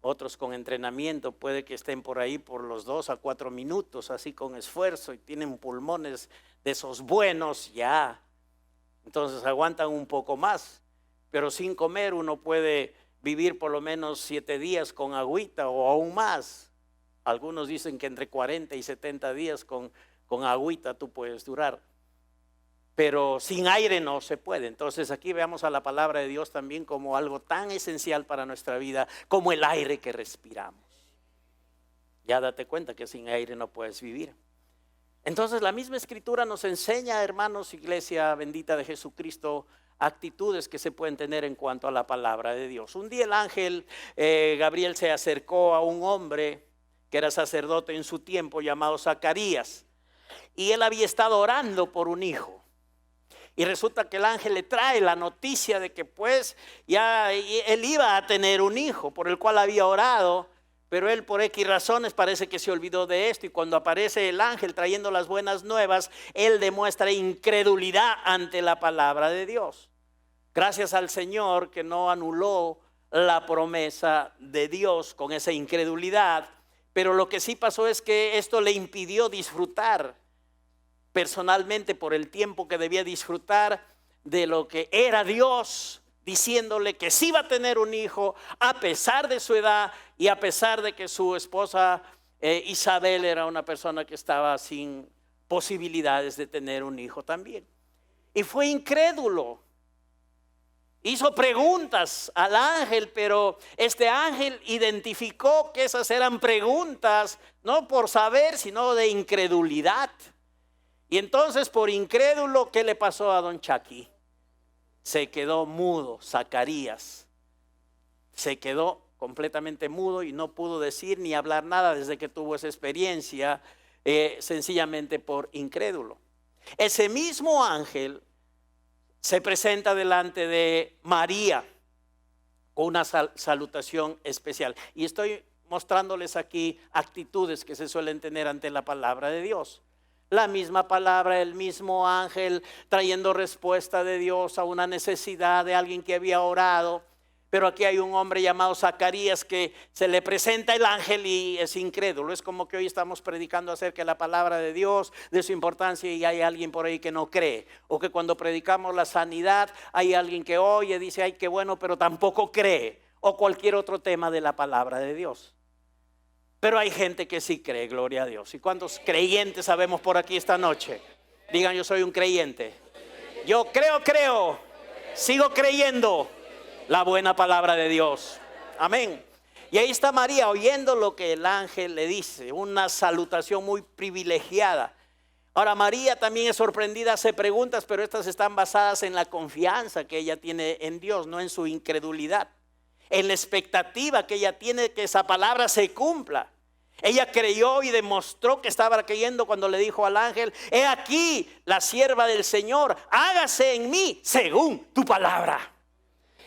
Otros con entrenamiento puede que estén por ahí por los 2 a 4 minutos, así con esfuerzo, y tienen pulmones de esos buenos ya. Entonces aguantan un poco más, pero sin comer uno puede vivir por lo menos 7 días con agüita o aún más. Algunos dicen que entre 40 y 70 días con agüita tú puedes durar. Pero sin aire no se puede. Entonces aquí veamos a la palabra de Dios también como algo tan esencial para nuestra vida como el aire que respiramos. Ya date cuenta que sin aire no puedes vivir. Entonces la misma escritura nos enseña, hermanos, iglesia bendita de Jesucristo, actitudes que se pueden tener en cuanto a la palabra de Dios. Un día el ángel Gabriel se acercó a un hombre que era sacerdote en su tiempo llamado Zacarías, y él había estado orando por un hijo. Y resulta que el ángel le trae la noticia de que pues ya él iba a tener un hijo por el cual había orado, pero él por X razones parece que se olvidó de esto, y cuando aparece el ángel trayendo las buenas nuevas, él demuestra incredulidad ante la palabra de Dios. Gracias al Señor que no anuló la promesa de Dios con esa incredulidad, pero lo que sí pasó es que esto le impidió disfrutar personalmente por el tiempo que debía disfrutar de lo que era Dios, diciéndole que sí iba a tener un hijo a pesar de su edad y a pesar de que su esposa Isabel era una persona que estaba sin posibilidades de tener un hijo también. Y fue incrédulo. Hizo preguntas al ángel, pero este ángel identificó que esas eran preguntas no por saber, sino de incredulidad. Y entonces, por incrédulo, ¿qué le pasó a don Chucky? Se quedó mudo. Zacarías se quedó completamente mudo y no pudo decir ni hablar nada desde que tuvo esa experiencia, sencillamente por incrédulo. Ese mismo ángel se presenta delante de María con una salutación especial. Y estoy mostrándoles aquí actitudes que se suelen tener ante la palabra de Dios. La misma palabra, el mismo ángel trayendo respuesta de Dios a una necesidad de alguien que había orado. Pero aquí hay un hombre llamado Zacarías que se le presenta el ángel y es incrédulo. Es como que hoy estamos predicando acerca de la palabra de Dios, de su importancia, y hay alguien por ahí que no cree. O que cuando predicamos la sanidad hay alguien que oye, dice, ay, qué bueno, pero tampoco cree. O cualquier otro tema de la palabra de Dios. Pero hay gente que sí cree, gloria a Dios. ¿Y cuántos creyentes sabemos por aquí esta noche? Digan, yo soy un creyente. Yo creo, sigo creyendo la buena palabra de Dios. Amén. Y ahí está María oyendo lo que el ángel le dice, una salutación muy privilegiada. Ahora María también es sorprendida, hace preguntas, pero estas están basadas en la confianza que ella tiene en Dios, no en su incredulidad. En la expectativa que ella tiene que esa palabra se cumpla. Ella creyó y demostró que estaba creyendo cuando le dijo al ángel, he aquí la sierva del Señor, hágase en mí según tu palabra.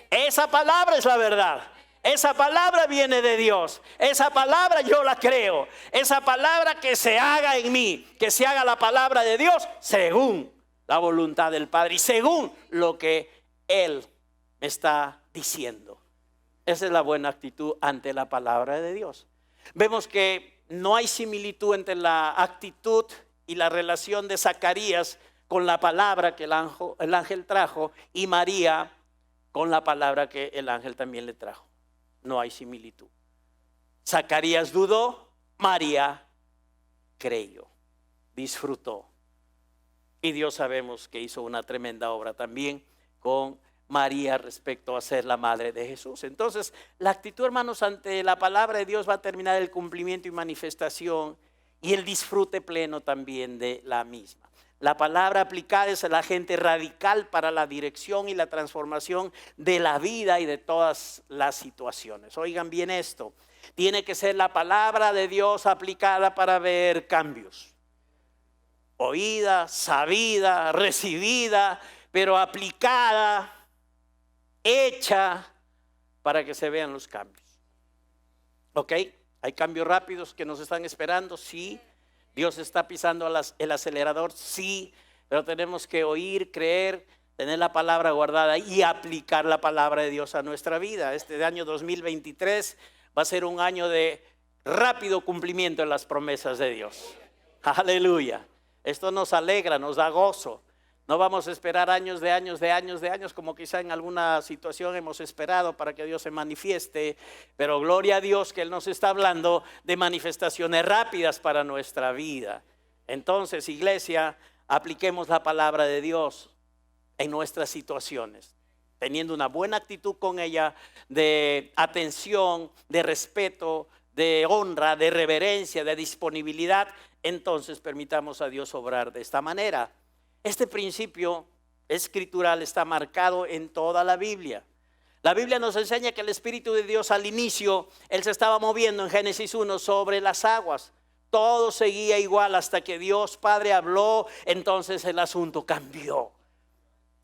Esa palabra es la verdad. Esa palabra viene de Dios. Esa palabra yo la creo. Esa palabra que se haga en mí, que se haga la palabra de Dios según la voluntad del Padre y según lo que Él me está diciendo. Esa es la buena actitud ante la palabra de Dios. Vemos que no hay similitud entre la actitud y la relación de Zacarías con la palabra que el ángel trajo y María con la palabra que el ángel también le trajo. No hay similitud. Zacarías dudó, María creyó, disfrutó. Y Dios sabemos que hizo una tremenda obra también con María respecto a ser la madre de Jesús. Entonces, la actitud, hermanos, ante la palabra de Dios va a terminar el cumplimiento y manifestación y el disfrute pleno también de la misma. La palabra aplicada es el agente radical para la dirección y la transformación de la vida y de todas las situaciones. Oigan bien esto, tiene que ser la palabra de Dios aplicada para ver cambios. Oída, sabida, recibida, pero aplicada, hecha para que se vean los cambios. ¿Ok? ¿Hay cambios rápidos que nos están esperando? Sí. Dios está pisando el acelerador, sí, pero tenemos que oír, creer, tener la palabra guardada y aplicar la palabra de Dios a nuestra vida. Este año 2023 va a ser un año de rápido cumplimiento de las promesas de Dios. Aleluya. Esto nos alegra, nos da gozo. No vamos a esperar años como quizá en alguna situación hemos esperado para que Dios se manifieste, pero gloria a Dios que Él nos está hablando de manifestaciones rápidas para nuestra vida. Entonces, iglesia, apliquemos la palabra de Dios en nuestras situaciones, teniendo una buena actitud con ella, de atención, de respeto, de honra, de reverencia, de disponibilidad. Entonces, permitamos a Dios obrar de esta manera. Este principio escritural está marcado en toda la Biblia. La Biblia nos enseña que el Espíritu de Dios al inicio, Él se estaba moviendo en Génesis 1 sobre las aguas. Todo seguía igual hasta que Dios Padre habló, entonces el asunto cambió.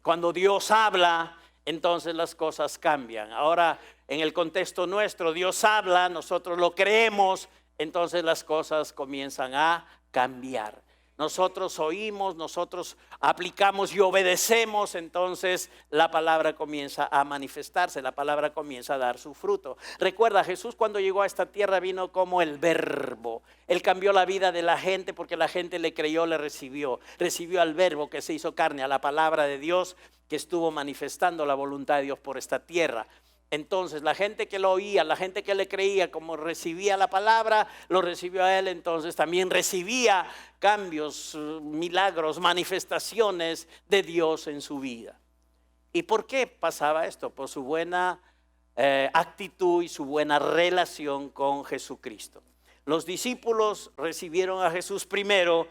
Cuando Dios habla, entonces las cosas cambian. Ahora, en el contexto nuestro, Dios habla, nosotros lo creemos, entonces las cosas comienzan a cambiar. Nosotros oímos, nosotros aplicamos y obedecemos, entonces la palabra comienza a manifestarse, la palabra comienza a dar su fruto. Recuerda, Jesús cuando llegó a esta tierra vino como el verbo. Él cambió la vida de la gente porque la gente le creyó, le recibió. Recibió al verbo que se hizo carne, a la palabra de Dios que estuvo manifestando la voluntad de Dios por esta tierra. Entonces la gente que lo oía, la gente que le creía, como recibía la palabra, lo recibió a Él, entonces también recibía cambios, milagros, manifestaciones de Dios en su vida. ¿Y por qué pasaba esto? Por su buena actitud y su buena relación con Jesucristo. Los discípulos recibieron a Jesús primero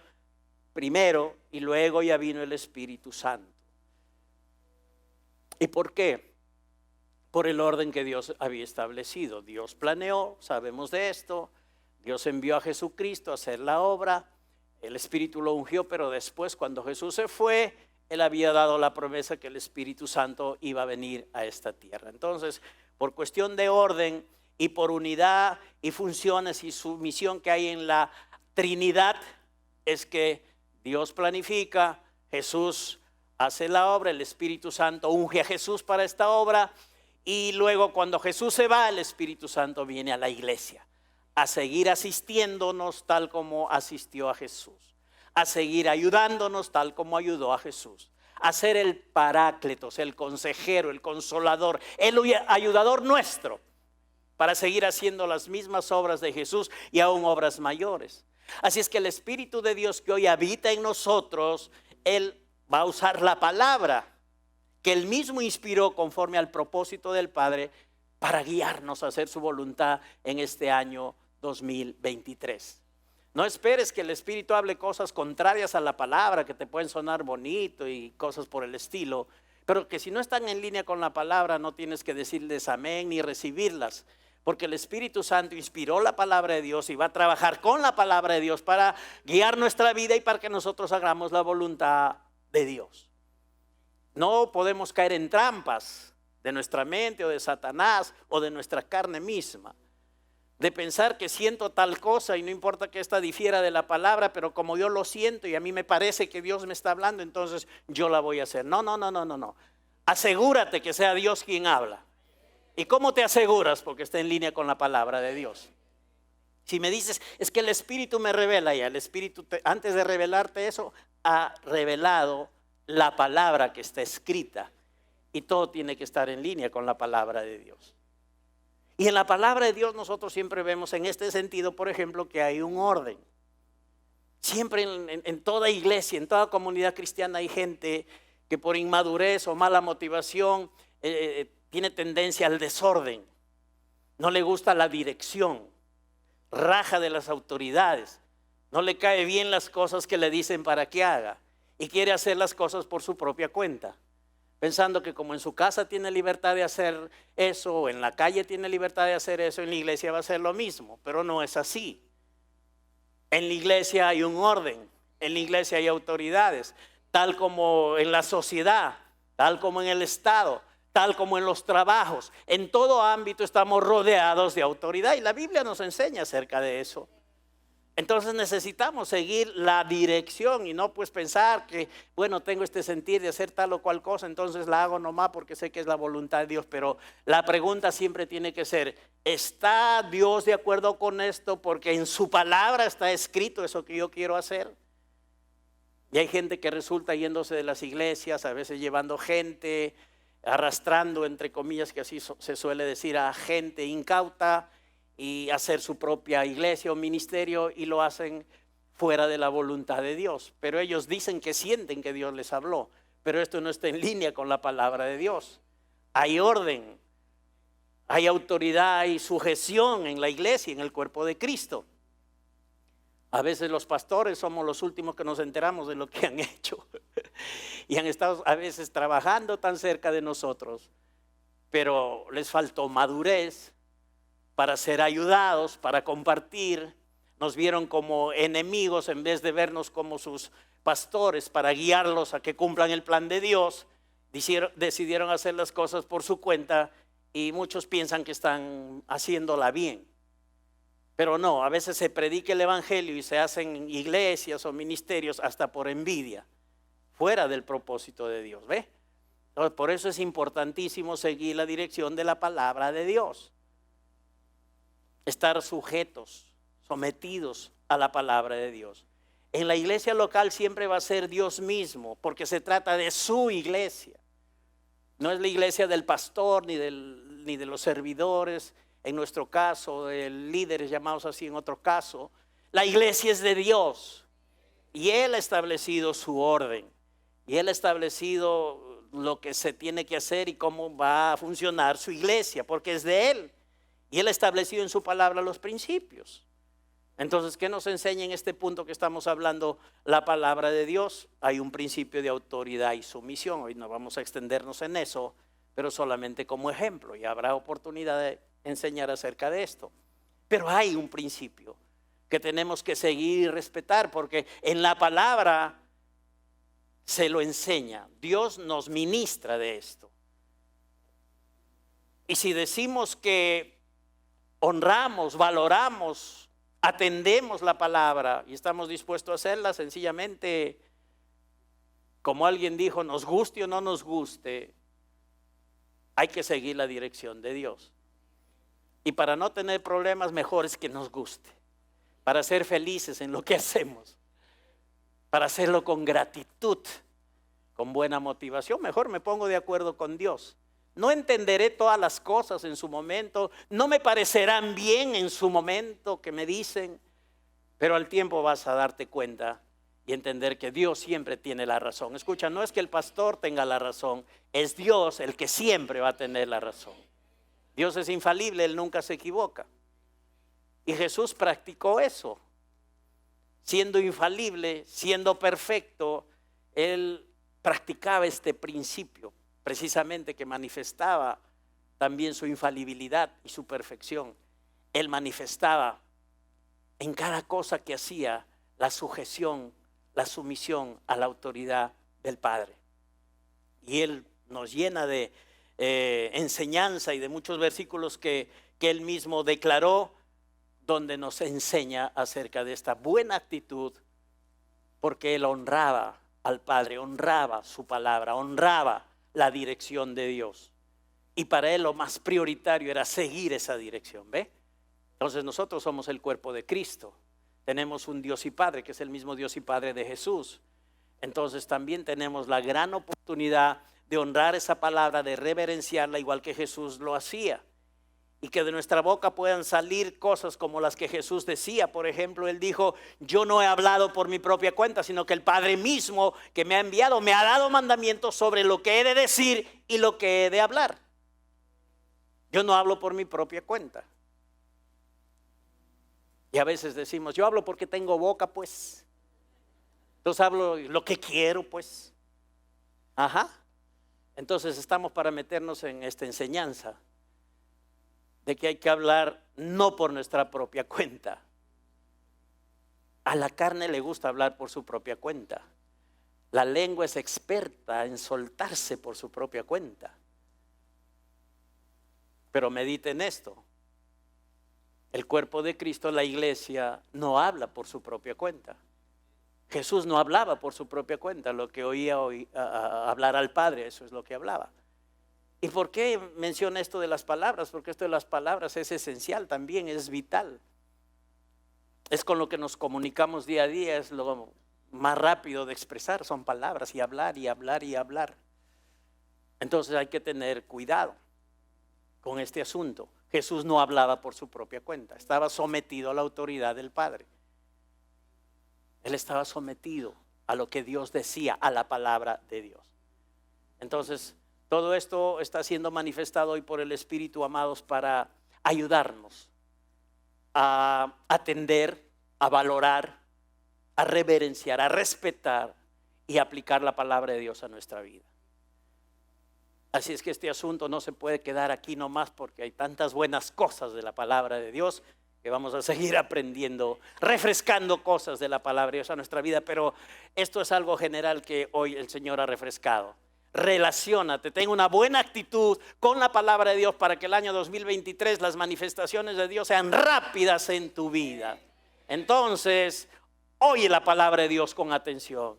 y luego ya vino el Espíritu Santo. ¿Y por qué? Por el orden que Dios había establecido. Dios planeó, sabemos de esto. Dios envió a Jesucristo a hacer la obra. El Espíritu lo ungió, pero después cuando Jesús se fue, Él había dado la promesa que el Espíritu Santo iba a venir a esta tierra. Entonces, por cuestión de orden y por unidad y funciones y su misión que hay en la Trinidad, es que Dios planifica, Jesús hace la obra, el Espíritu Santo unge a Jesús para esta obra. Y luego cuando Jesús se va, el Espíritu Santo viene a la iglesia a seguir asistiéndonos tal como asistió a Jesús, a seguir ayudándonos tal como ayudó a Jesús, a ser el parácletos, el consejero, el consolador, el ayudador nuestro para seguir haciendo las mismas obras de Jesús y aún obras mayores. Así es que el Espíritu de Dios que hoy habita en nosotros, Él va a usar la palabra que Él mismo inspiró conforme al propósito del Padre para guiarnos a hacer su voluntad en este año 2023. No esperes que el Espíritu hable cosas contrarias a la palabra que te pueden sonar bonito y cosas por el estilo, pero que si no están en línea con la palabra no tienes que decirles amén ni recibirlas, porque el Espíritu Santo inspiró la palabra de Dios y va a trabajar con la palabra de Dios para guiar nuestra vida y para que nosotros hagamos la voluntad de Dios. No podemos caer en trampas de nuestra mente o de Satanás o de nuestra carne misma. De pensar que siento tal cosa y no importa que esta difiera de la palabra, pero como yo lo siento y a mí me parece que Dios me está hablando, entonces yo la voy a hacer. No. Asegúrate que sea Dios quien habla. ¿Y cómo te aseguras? Porque está en línea con la palabra de Dios. Si me dices, es que el Espíritu me revela, ya el Espíritu antes de revelarte eso, ha revelado la palabra que está escrita. Y todo tiene que estar en línea con la palabra de Dios. Y en la palabra de Dios nosotros siempre vemos en este sentido, por ejemplo, que hay un orden. Siempre en toda iglesia, en toda comunidad cristiana hay gente que por inmadurez o mala motivación tiene tendencia al desorden. No le gusta la dirección, raja de las autoridades, no le cae bien las cosas que le dicen para que haga y quiere hacer las cosas por su propia cuenta, pensando que como en su casa tiene libertad de hacer eso, o en la calle tiene libertad de hacer eso, en la iglesia va a ser lo mismo, pero no es así. En la iglesia hay un orden, en la iglesia hay autoridades, tal como en la sociedad, tal como en el Estado, tal como en los trabajos. En todo ámbito estamos rodeados de autoridad y la Biblia nos enseña acerca de eso. Entonces necesitamos seguir la dirección y no pues pensar que, bueno, tengo este sentir de hacer tal o cual cosa, entonces la hago nomás porque sé que es la voluntad de Dios. Pero la pregunta siempre tiene que ser, ¿está Dios de acuerdo con esto? Porque en su palabra está escrito eso que yo quiero hacer. Y hay gente que resulta yéndose de las iglesias, a veces llevando gente, arrastrando, entre comillas, que así se suele decir, a gente incauta, y hacer su propia iglesia o ministerio, y lo hacen fuera de la voluntad de Dios. Pero ellos dicen que sienten que Dios les habló, pero esto no está en línea con la palabra de Dios. Hay orden, hay autoridad, hay sujeción en la iglesia, en el cuerpo de Cristo. A veces los pastores somos los últimos que nos enteramos de lo que han hecho y han estado a veces trabajando tan cerca de nosotros, pero les faltó madurez para ser ayudados, para compartir. Nos vieron como enemigos en vez de vernos como sus pastores para guiarlos a que cumplan el plan de Dios. Decidieron hacer las cosas por su cuenta y muchos piensan que están haciéndola bien. Pero no, a veces se predica el evangelio y se hacen iglesias o ministerios hasta por envidia, fuera del propósito de Dios, ¿ve? Entonces, por eso es importantísimo seguir la dirección de la palabra de Dios. Estar sujetos, sometidos a la palabra de Dios. En la iglesia local siempre va a ser Dios mismo, porque se trata de su iglesia. No es la iglesia del pastor ni de los servidores, en nuestro caso, de líderes llamados así en otro caso. La iglesia es de Dios y Él ha establecido su orden y Él ha establecido lo que se tiene que hacer y cómo va a funcionar su iglesia, porque es de Él. Y Él ha establecido en su palabra los principios. Entonces, ¿qué nos enseña en este punto que estamos hablando la palabra de Dios? Hay un principio de autoridad y sumisión. Hoy no vamos a extendernos en eso, pero solamente como ejemplo. Y habrá oportunidad de enseñar acerca de esto. Pero hay un principio que tenemos que seguir y respetar, porque en la palabra se lo enseña. Dios nos ministra de esto. Y si decimos que honramos, valoramos, atendemos la palabra y estamos dispuestos a hacerla, sencillamente, como alguien dijo, nos guste o no nos guste, hay que seguir la dirección de Dios. Y para no tener problemas, mejor es que nos guste, para ser felices en lo que hacemos, para hacerlo con gratitud, con buena motivación. Mejor me pongo de acuerdo con Dios. No entenderé todas las cosas en su momento, no me parecerán bien en su momento que me dicen, pero al tiempo vas a darte cuenta y entender que Dios siempre tiene la razón. Escucha, no es que el pastor tenga la razón, es Dios el que siempre va a tener la razón. Dios es infalible, Él nunca se equivoca. Y Jesús practicó eso. Siendo infalible, siendo perfecto, Él practicaba este principio, precisamente que manifestaba también su infalibilidad y su perfección. Él manifestaba en cada cosa que hacía la sujeción, la sumisión a la autoridad del Padre. Y Él nos llena de enseñanza y de muchos versículos que Él mismo declaró, donde nos enseña acerca de esta buena actitud, porque Él honraba al Padre, honraba su palabra, honraba la dirección de Dios. Y para Él lo más prioritario era seguir esa dirección, ¿ve? Entonces nosotros somos el cuerpo de Cristo. Tenemos un Dios y Padre, que es el mismo Dios y Padre de Jesús. Entonces también tenemos la gran oportunidad de honrar esa palabra, de reverenciarla igual que Jesús lo hacía. Y que de nuestra boca puedan salir cosas como las que Jesús decía. Por ejemplo, Él dijo: yo no he hablado por mi propia cuenta, sino que el Padre mismo que me ha enviado me ha dado mandamientos sobre lo que he de decir y lo que he de hablar. Yo no hablo por mi propia cuenta. Y a veces decimos: yo hablo porque tengo boca, pues. Entonces hablo lo que quiero, pues. Ajá. Entonces estamos para meternos en esta enseñanza de que hay que hablar no por nuestra propia cuenta. A la carne le gusta hablar por su propia cuenta. La lengua es experta en soltarse por su propia cuenta. Pero mediten esto: el cuerpo de Cristo, la iglesia, no habla por su propia cuenta. Jesús no hablaba por su propia cuenta. Lo que oía hablar al Padre, eso es lo que hablaba. ¿Y por qué menciona esto de las palabras? Porque esto de las palabras es esencial también, es vital. Es con lo que nos comunicamos día a día, es lo más rápido de expresar, son palabras, y hablar y hablar y hablar. Entonces hay que tener cuidado con este asunto. Jesús no hablaba por su propia cuenta, estaba sometido a la autoridad del Padre. Él estaba sometido a lo que Dios decía, a la palabra de Dios. Entonces, todo esto está siendo manifestado hoy por el Espíritu, amados, para ayudarnos a atender, a valorar, a reverenciar, a respetar y aplicar la palabra de Dios a nuestra vida. Así es que este asunto no se puede quedar aquí nomás, porque hay tantas buenas cosas de la palabra de Dios que vamos a seguir aprendiendo, refrescando cosas de la palabra de Dios a nuestra vida. Pero esto es algo general que hoy el Señor ha refrescado. Relaciónate, ten una buena actitud con la palabra de Dios para que el año 2023 las manifestaciones de Dios sean rápidas en tu vida. Entonces, oye la palabra de Dios con atención.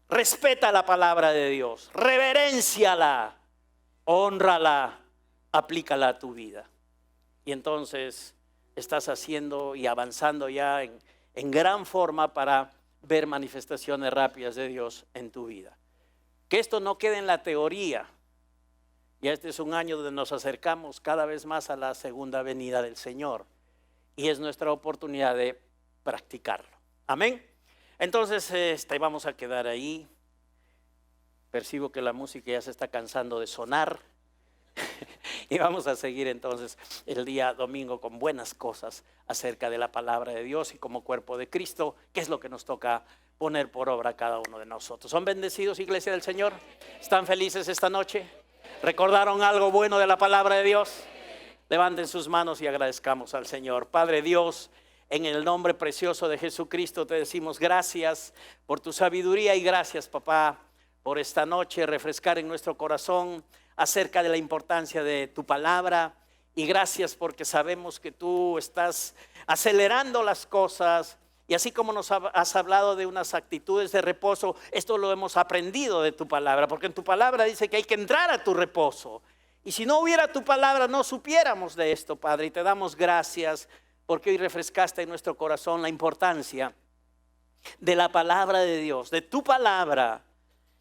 Respeta la palabra de Dios, reverénciala, hónrala, aplícala a tu vida. Y entonces estás haciendo y avanzando ya en gran forma para ver manifestaciones rápidas de Dios en tu vida. Que esto no quede en la teoría. Y este es un año donde nos acercamos cada vez más a la segunda venida del Señor. Y es nuestra oportunidad de practicarlo. Amén. Entonces vamos a quedar ahí. Percibo que la música ya se está cansando de sonar. Y vamos a seguir entonces el día domingo con buenas cosas acerca de la palabra de Dios y como cuerpo de Cristo, que es lo que nos toca poner por obra a cada uno de nosotros. ¿Son bendecidos, iglesia del Señor? ¿Están felices esta noche? ¿Recordaron algo bueno de la palabra de Dios? Levanten sus manos y agradezcamos al Señor. Padre Dios, en el nombre precioso de Jesucristo te decimos gracias por tu sabiduría y gracias, papá, por esta noche refrescar en nuestro corazón acerca de la importancia de tu palabra. Y gracias porque sabemos que tú estás acelerando las cosas. Y así como nos has hablado de unas actitudes de reposo, esto lo hemos aprendido de tu palabra, porque en tu palabra dice que hay que entrar a tu reposo. Y si no hubiera tu palabra, no supiéramos de esto, Padre. Y te damos gracias porque hoy refrescaste en nuestro corazón la importancia de la palabra de Dios, de tu palabra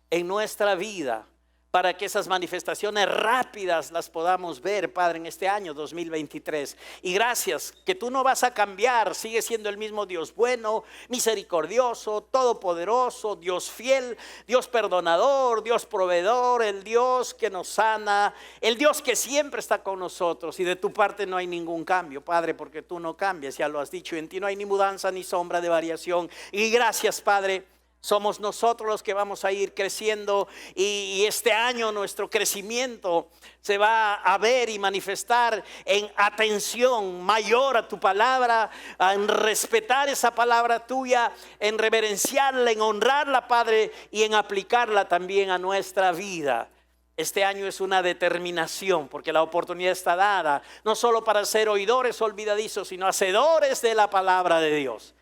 en nuestra vida, para que esas manifestaciones rápidas las podamos ver, Padre, en este año 2023. Y gracias que tú no vas a cambiar, sigues siendo el mismo Dios bueno, misericordioso, todopoderoso, Dios fiel, Dios perdonador, Dios proveedor, el Dios que nos sana, el Dios que siempre está con nosotros. Y de tu parte no hay ningún cambio, Padre, porque tú no cambias, ya lo has dicho, en ti no hay ni mudanza ni sombra de variación. Y gracias, Padre. Somos nosotros los que vamos a ir creciendo y este año nuestro crecimiento se va a ver y manifestar en atención mayor a tu palabra, en respetar esa palabra tuya, en reverenciarla, en honrarla, Padre, y en aplicarla también a nuestra vida. Este año es una determinación porque la oportunidad está dada, no solo para ser oidores olvidadizos, sino hacedores de la palabra de Dios.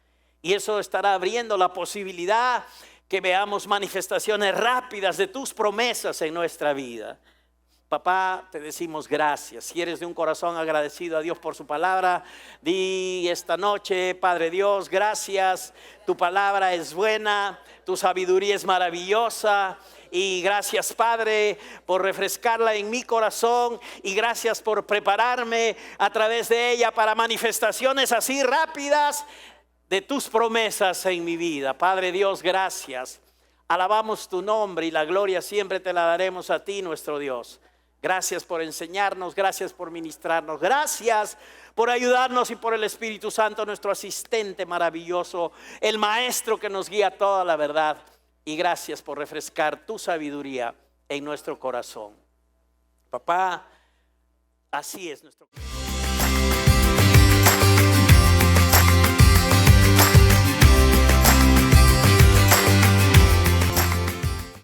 Y eso estará abriendo la posibilidad que veamos manifestaciones rápidas de tus promesas en nuestra vida. Papá, te decimos gracias. Si eres de un corazón agradecido a Dios por su palabra, di esta noche: Padre Dios, gracias. Tu palabra es buena, tu sabiduría es maravillosa. Y gracias, Padre, por refrescarla en mi corazón. Y gracias por prepararme a través de ella para manifestaciones así rápidas de tus promesas en mi vida. Padre Dios, gracias. Alabamos tu nombre y la gloria siempre te la daremos a ti, nuestro Dios. Gracias por enseñarnos, gracias por ministrarnos, gracias por ayudarnos y por el Espíritu Santo, nuestro asistente maravilloso, el maestro que nos guía a toda la verdad. Y gracias por refrescar tu sabiduría en nuestro corazón. Papá, así es nuestro corazón.